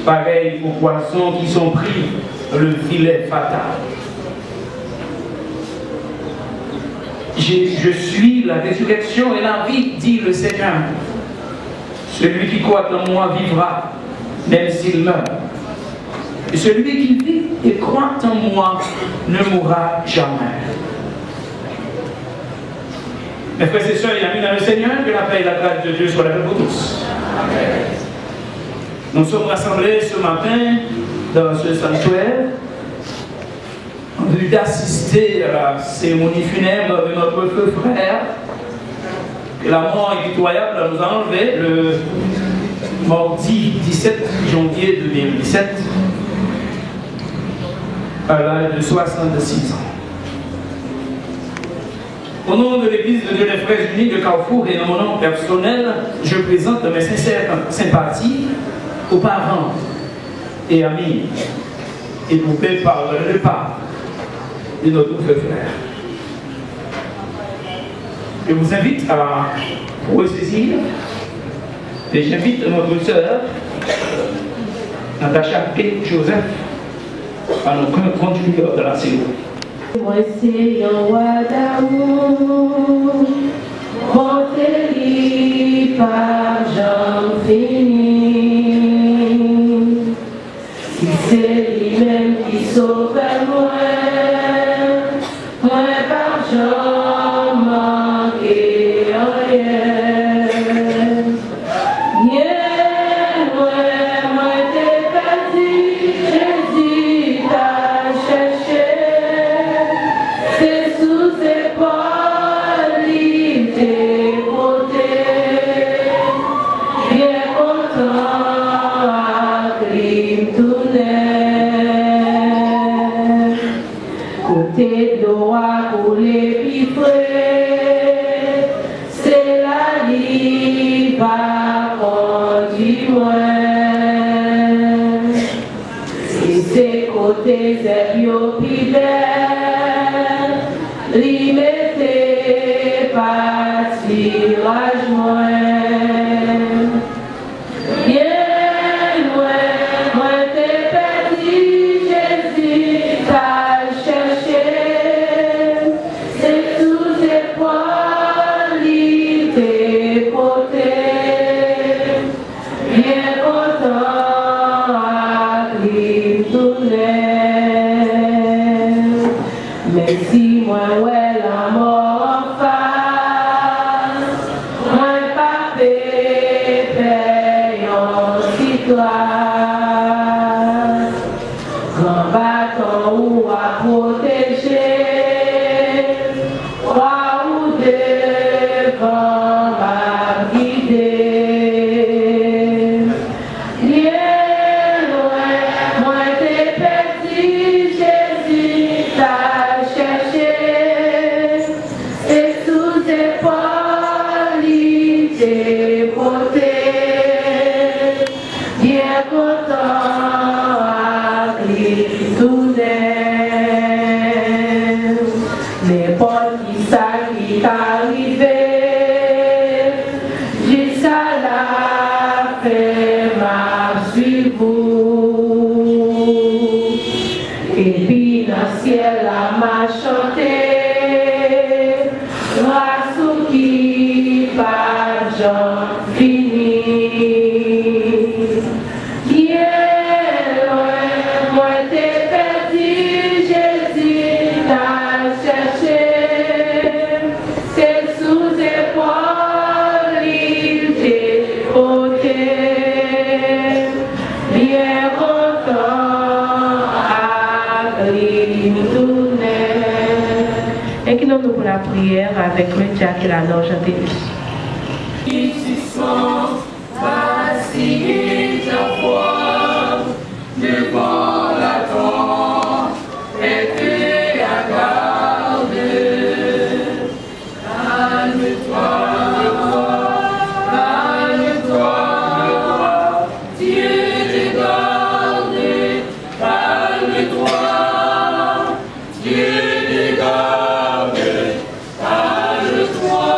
pareil aux poissons qui sont pris le filet fatal. Je suis la résurrection et la vie, dit le Seigneur. Celui qui croit en moi vivra, même s'il meurt. Et celui qui vit et croit en moi ne mourra jamais. Mes frères et sœurs et amis dans le Seigneur, que la paix et la grâce de Dieu soient avec vous tous. Amen. Nous sommes rassemblés ce matin dans ce sanctuaire en vue d'assister à la cérémonie funèbre de notre feu frère que la mort impitoyable nous a enlevé le mardi 17 janvier 2017 à l'âge de 66 ans. Au nom de l'Église de Dieu des Frères Unis de Carrefour et dans mon nom personnel, je présente mes sincères sympathies aux parents et amis éprouvés par le départ de notre frère. Je vous invite à ressaisir et j'invite notre sœur Natacha P. Joseph à nous conduire dans la cérémonie. Moi c'est un roi d'amour, porté par Jean fini. Si c'est lui-même qui sauve moi par Jean manqué rien. Moi t'ai perdu, Jésus t'a cherché. Sous ses épaules, il t'est porté, bien content à crime tout neuf. Côté de l'eau à couler piffré, c'est la vie va conduire moins. Et c'est côté c'est bio pibel. Li mette pas tirage moins. Bien loin, moi t'ai perdu, Jésus t'a cherché. C'est sous ses épaules, il t'est porté. Bien content à crime tout neuf. Même si moi ouais la mort en face, moi pas payant citoyen. Grand bâton ou à protéger, trois ou devant m'a guider. Bien loin, moi t'ai perdu, Jésus t'a cherché. Et sous ses épaules, il t'est porté. Bien content à Christ tout neuf. N'importe qui ça qui t'arrivé, jusqu'à la fin m'a suivi vous. Et puis dans le ciel la m'a chanté, grâce qui par Jean fini. Bien loin, moi t'ai perdu, Jésus t'a cherché. C'est sous ses épaules, il t'est porté. Bien content à crime tout neuf. Inclinons-nous pour la prière avec le Jack et la loge à Télis. Vacille ta foi devant la croix et tu garde. Calme-toi, Dieu te garde. Calme-toi, Dieu te garde. Calme-toi.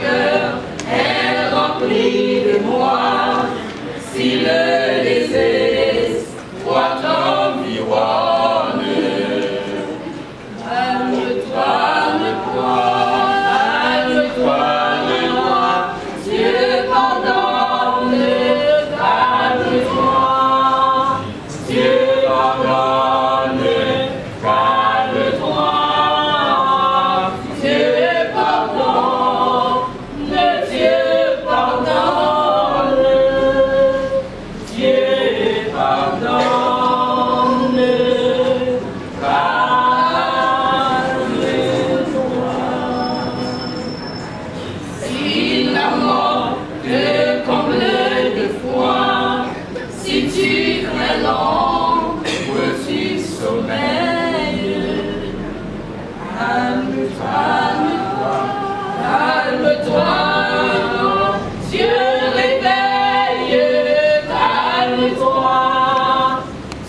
cœur est rempli de moi. Si le désespoir t'environne, calme-toi de moi, Dieu pardonne, calme-toi, Dieu pardonne, calme-toi, Dieu pardonne, Dieu pardonne, Dieu pardonne, calme-toi. Si la mort te comble de foi, si tu crains l'ombre, tu sommeilles, calme-toi, Dieu réveille, calme-toi,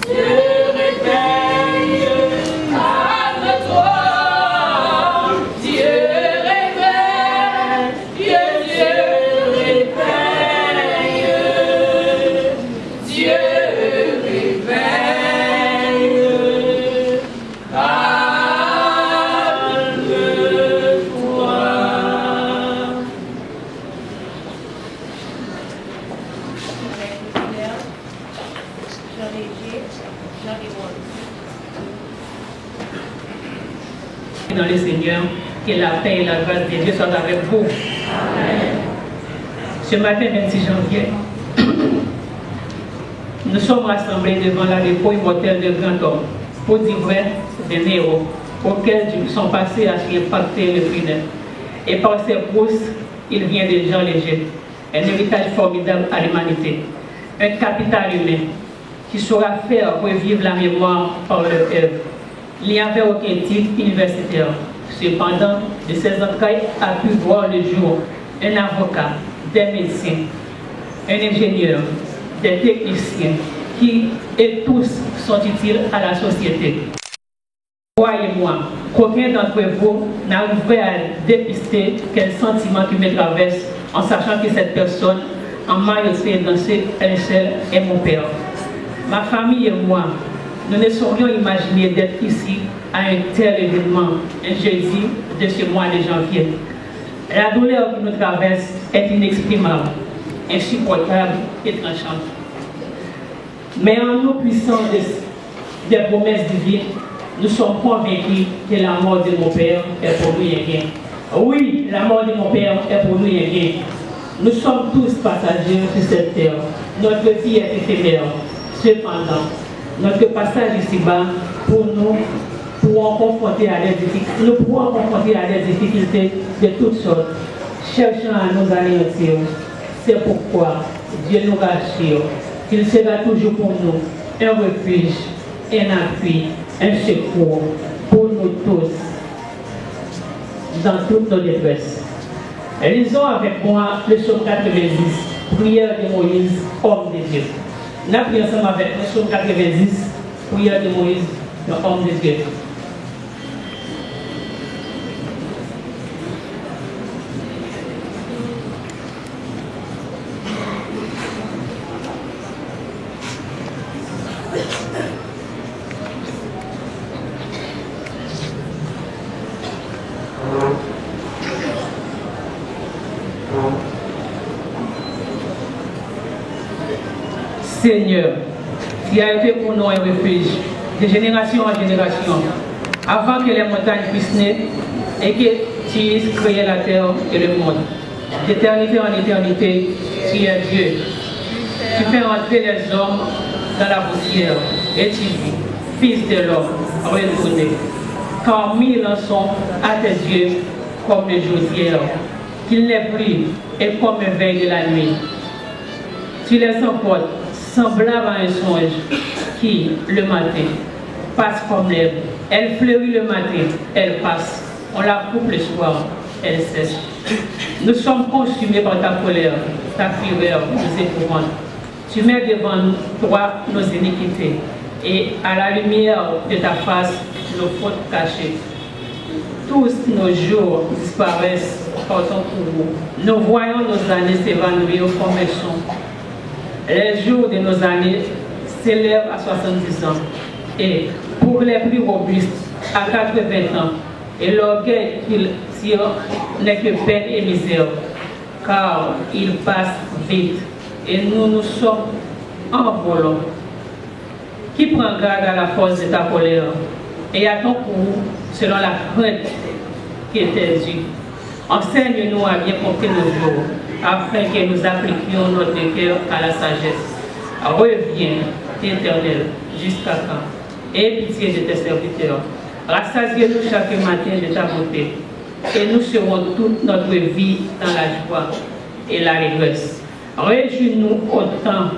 Dieu réveille, calme-toi, Dieu réveille, Dieu réveille, Dieu réveille, calme-toi. Dans le Seigneur, que la paix et la grâce de Dieu soient avec vous. Ce matin 26 janvier, nous sommes rassemblés devant la dépôt immortelle de grand homme, pour dire vrai des héros, auxquels sont passés à s'y impacter le criminel. Et par ses brousses, il vient des gens légers, un héritage formidable à l'humanité, un capital humain qui saura faire revivre la mémoire par leur œuvre. Il n'y avait aucun titre universitaire. Cependant, de ses entrailles a pu voir le jour un avocat, des médecins, un ingénieur, des techniciens qui, et tous, sont utiles à la société. Croyez-moi, qu'aucun d'entre vous n'arriverait à dépister quel sentiment qui me traverse en sachant que cette personne, en maillotée dans ses échelles, est mon père. Ma famille et moi, nous ne saurions imaginer d'être ici à un tel événement, un jeudi de ce mois de janvier. La douleur qui nous traverse est inexprimable, insupportable et tranchante. Mais en nous puissant des promesses divines, nous sommes convaincus que la mort de mon père est pour nous un gain. Oui, la mort de mon père est pour nous un gain. Nous sommes tous passagers sur cette terre. Notre vie est éphémère. Cependant, notre passage ici-bas, nous pourrons confronter à des difficultés de toutes sortes, cherchant à nous anéantir. C'est pourquoi Dieu nous rassure qu'il sera toujours pour nous un refuge, un appui, un secours pour nous tous dans toutes nos détresses. Lisons avec moi le psaume 90, prière de Moïse, homme de Dieu. Nous prions ensemble avec le psaume 90, prière de Moïse, homme de Dieu. Seigneur, qui a été pour nous un refuge de génération en génération, avant que les montagnes puissent naître et que tu aies créé la terre et le monde. D'éternité en éternité, tu es Dieu. Tu fais entrer les hommes dans la poussière et tu dis, Fils de l'homme, retournez. Car mille en sont à tes yeux comme le jour d'hier, qu'il n'est plus et comme un veille de la nuit. Tu les emportes semblable à un songe qui, le matin, passe comme l'herbe. Elle fleurit le matin, elle passe. On la coupe le soir, elle sèche. Nous sommes consumés par ta colère, ta fureur nous épouvante. Tu mets devant toi nos iniquités et à la lumière de ta face, nos fautes cachées. Tous nos jours disparaissent portons pour vous. Nous voyons nos années s'évanouir comme elles sont. Les jours de nos années s'élèvent à 70 ans. Et pour les plus robustes, à 80 ans, et l'orgueil qu'ils tirent n'est que peine et misère, car ils passent vite, et nous sommes envolants. Qui prend garde à la force de ta colère, et à ton cours selon la crainte qui était due. Enseigne-nous à bien compter nos jours, afin que nous appliquions notre cœur à la sagesse. Reviens, Éternel, jusqu'à quand? Aie pitié de tes serviteurs. Rassasie-nous chaque matin de ta beauté, et nous serons toute notre vie dans la joie et la régresse. Réjouis-nous autant.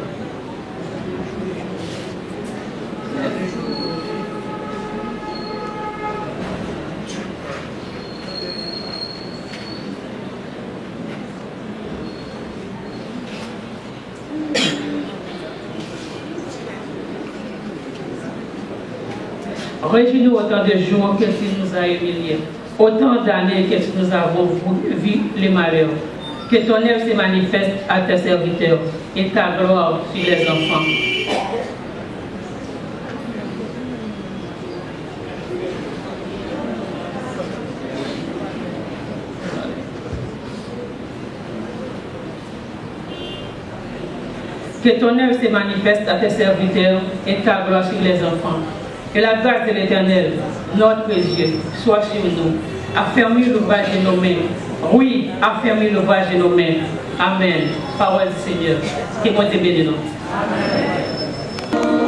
Réjouis-nous autant de jours que tu nous as humiliés, autant d'années que nous avons vu les malheurs. Que ton œuvre se manifeste à tes serviteurs et ta gloire sur les enfants. Que ton œuvre se manifeste à tes serviteurs et ta gloire sur les enfants. Que la grâce de l'Éternel, notre Dieu, soit sur nous. Affermis l'ouvrage de nos mains. Oui, affermis l'ouvrage de nos mains. Amen. Parole du Seigneur. Que moi te bénisse. Amen. Oh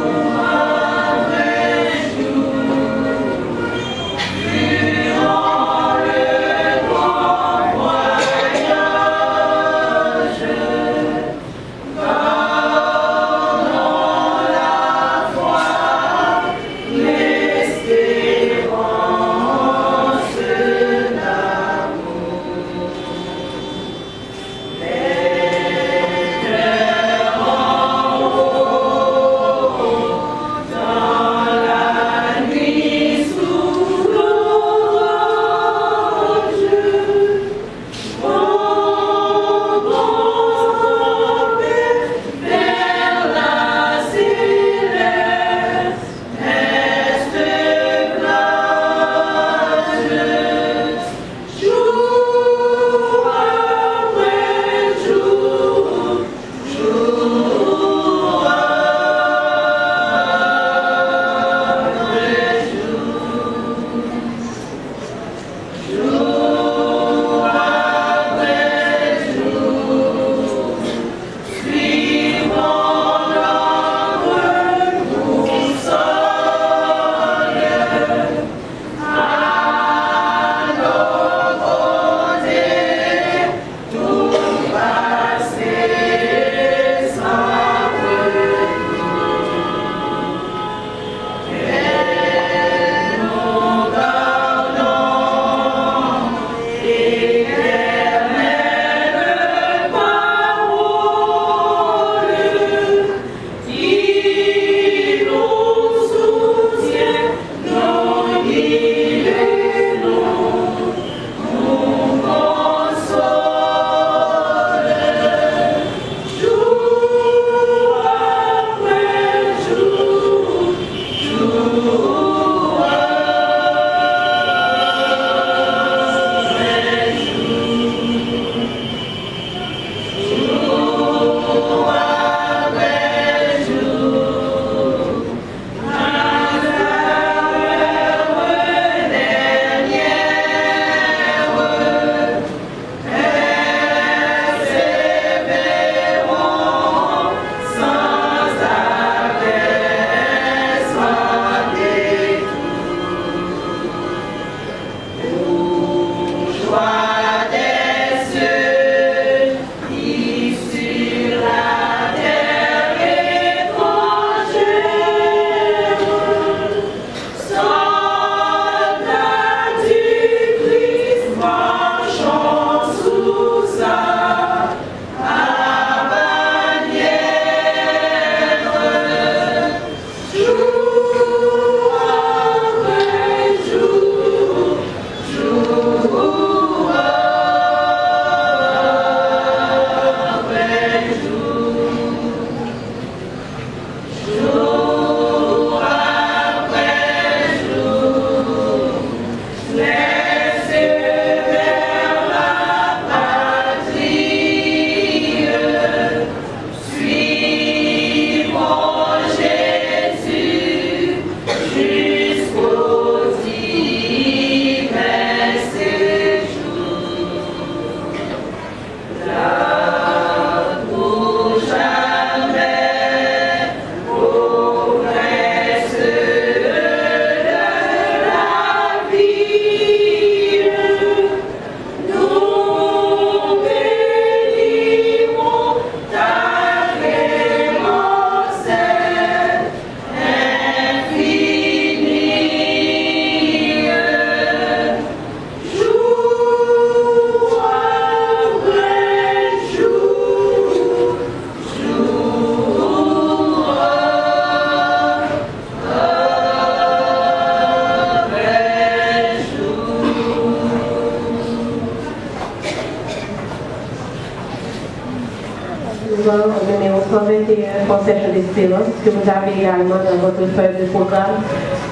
souvent au numéro 121, Concession d'Espérance, que vous avez également dans votre feuille de programme.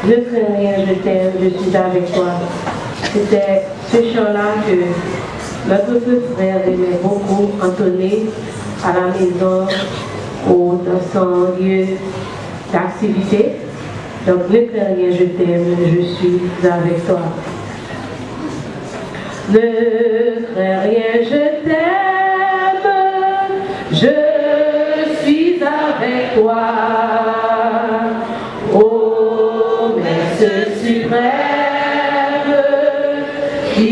Je crains rien, je t'aime, je suis avec toi. C'était ce chant-là que notre frère aimait beaucoup entonner à la maison ou dans son lieu d'activité. Donc, ne crains rien, je t'aime, je suis avec toi. Ne crains rien, je t'aime, je suis avec toi. Ô Maître suprême, qui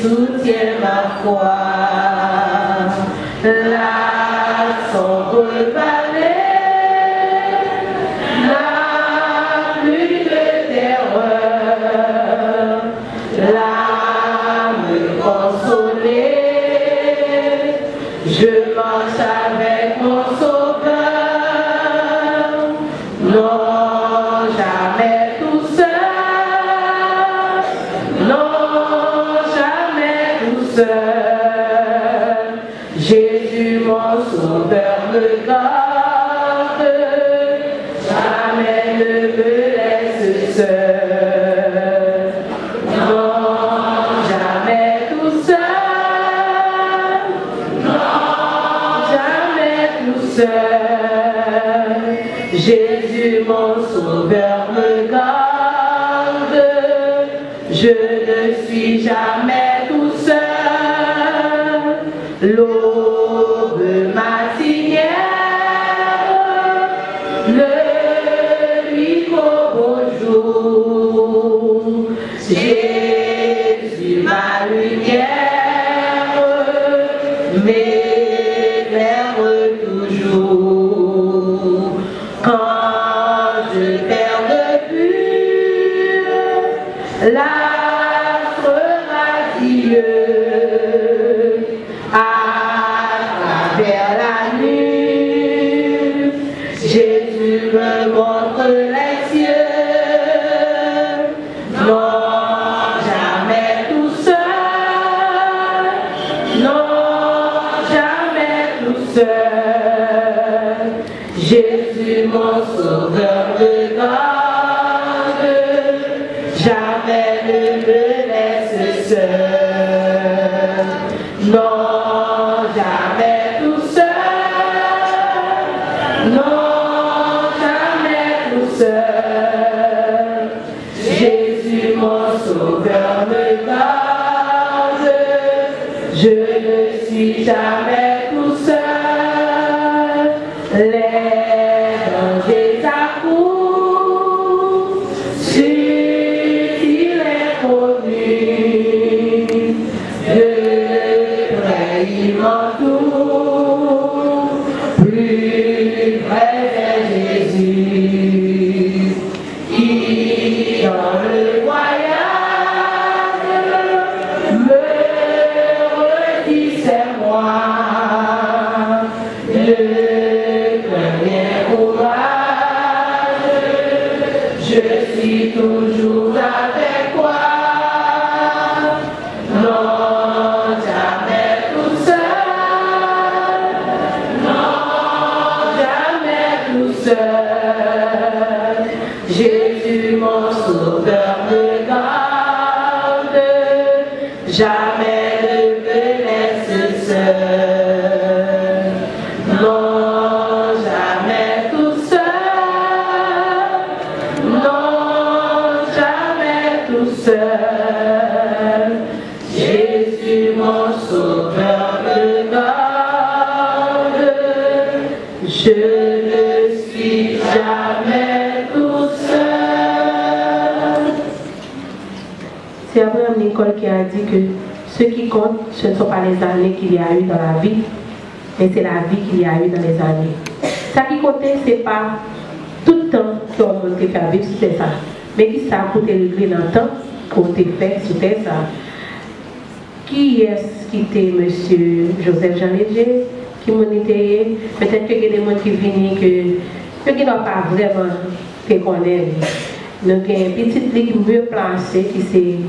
soutient ma foi, la sombre vallée n'a plus de terreur, l'âme consolée, je marche avec mon sauveur, non jamais tout seul, non jamais tout seul. Jésus mon sauveur me garde, jamais ne me laisse seul. Non, jamais tout seul, non, jamais tout seul. Jésus mon sauveur me garde, je ne suis jamais tout seul. L'aube matinière, le nuit au beau jour, Jésus ma lumière, m'éclaire toujours. Quand je perds de vue l'astre radieux, à travers la nuit, Jésus me montre les cieux. Non, jamais tout seul, non, jamais tout seul. Jésus mon sauveur me garde, jamais ne me laisse seul. Non, jamais tout seul, non, jamais tout seul. Jésus mon sauveur me garde, je ne suis jamais tout seul. Les dangers accourent, subtil inconnu, de près il m'entoure, plus près de Jésus, qui dans le voyage me redit c'est moi. Je suis toujours avec toi, non jamais tout seul, non jamais tout seul. Jésus mon sauveur me garde, jamais ne me laisse seul, non jamais tout seul. Jésus mon sauveur me garde, je ne suis jamais tout seul. C'est Abraham Lincoln qui a dit que ce qui compte, ce ne sont pas les années qu'il y a eu dans la vie, mais c'est la vie qu'il y a eu dans les années. Ça qui comptait, ce n'est pas tout le temps qu'on peut faire vivre, c'était ça. Mais qui ça a coûté le gré dans le temps qu'on t'a fait, c'était ça. Qui est-ce qui était monsieur Joseph Jean Léger, qui m'a été, peut-être qu'il y a des gens qui viennent que ne doivent pas vraiment te connaître. Donc il y a une petite ligue mieux placée qui c'est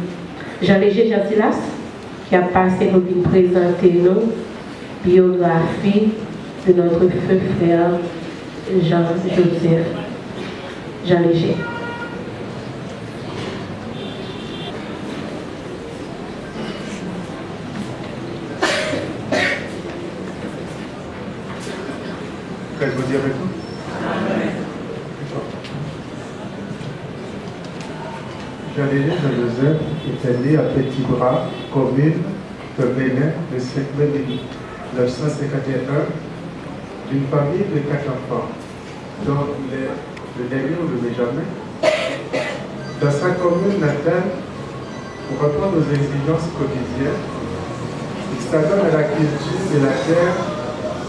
Jean Léger Jean Silas, qui a passé pour nous présenter nos biographies de notre feu frère Jean-Joseph Jean Léger. Qu'est-ce que vous dites avec nous? Jean Léger Jean-Joseph était né à Petit Bras, commune de Bénin, le 5 mai 1951, d'une famille de 4 enfants, dont il est le dernier ou le Benjamin. Dans sa commune natale, pour répondre aux exigences quotidiennes, il s'adonne à la culture de la terre,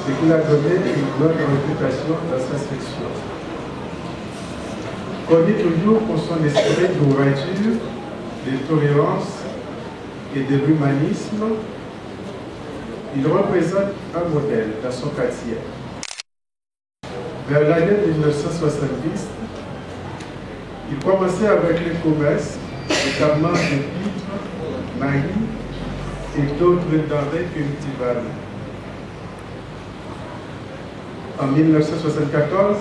ce qui a donné une bonne réputation dans sa section. Connu toujours pour son esprit d'ouverture, de tolérance et de l'humanisme, il représente un modèle dans son quartier. Vers l'année 1970, il commençait avec les commerces, notamment de pitres, maïs et d'autres denrées cultivables. En 1974,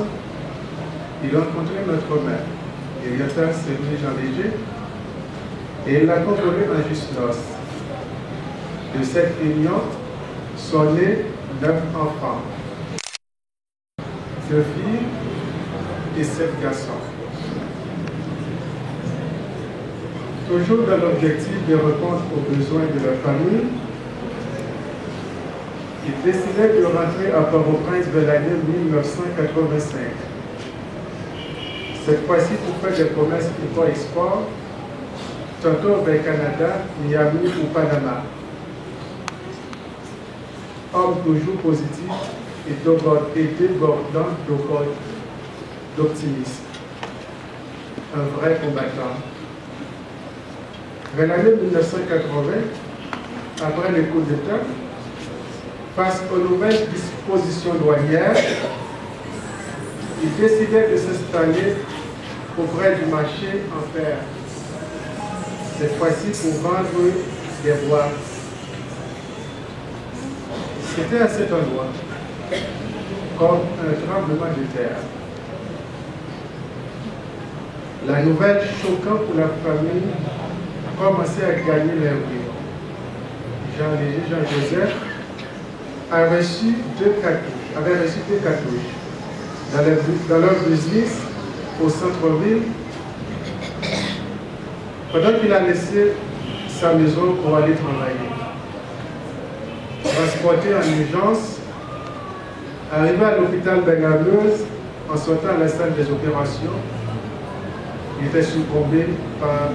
il rencontrait notre mère, Eliata Sévry Jean Léger, et il l'a contrôlé en juste noces. De cette union sont nés 9 enfants, 2 filles et 7 garçons. Toujours dans l'objectif de répondre aux besoins de leur famille, il décidait de rentrer à Port-au-Prince vers l'année 1985. Cette fois-ci pour faire des promesses import-export, tantôt vers Canada, Miami ou Panama. Homme toujours positif et débordant d'optimisme. Un vrai combattant. Vers l'année 1980, après le coup d'État, face aux nouvelles dispositions douanières, il décidait de s'installer auprès du marché en fer. Cette fois-ci pour vendre des bois. C'était à cet endroit, comme un tremblement de terre. La nouvelle choquante pour la famille commençait à gagner leur vie. Jean Léger Jean-Joseph avait reçu 2 cartouches. Dans leur business au centre-ville, pendant qu'il a laissé sa maison pour aller travailler. Transporté en urgence, arrivé à l'hôpital Bengameuse, en sortant à la salle des opérations, il était succombé par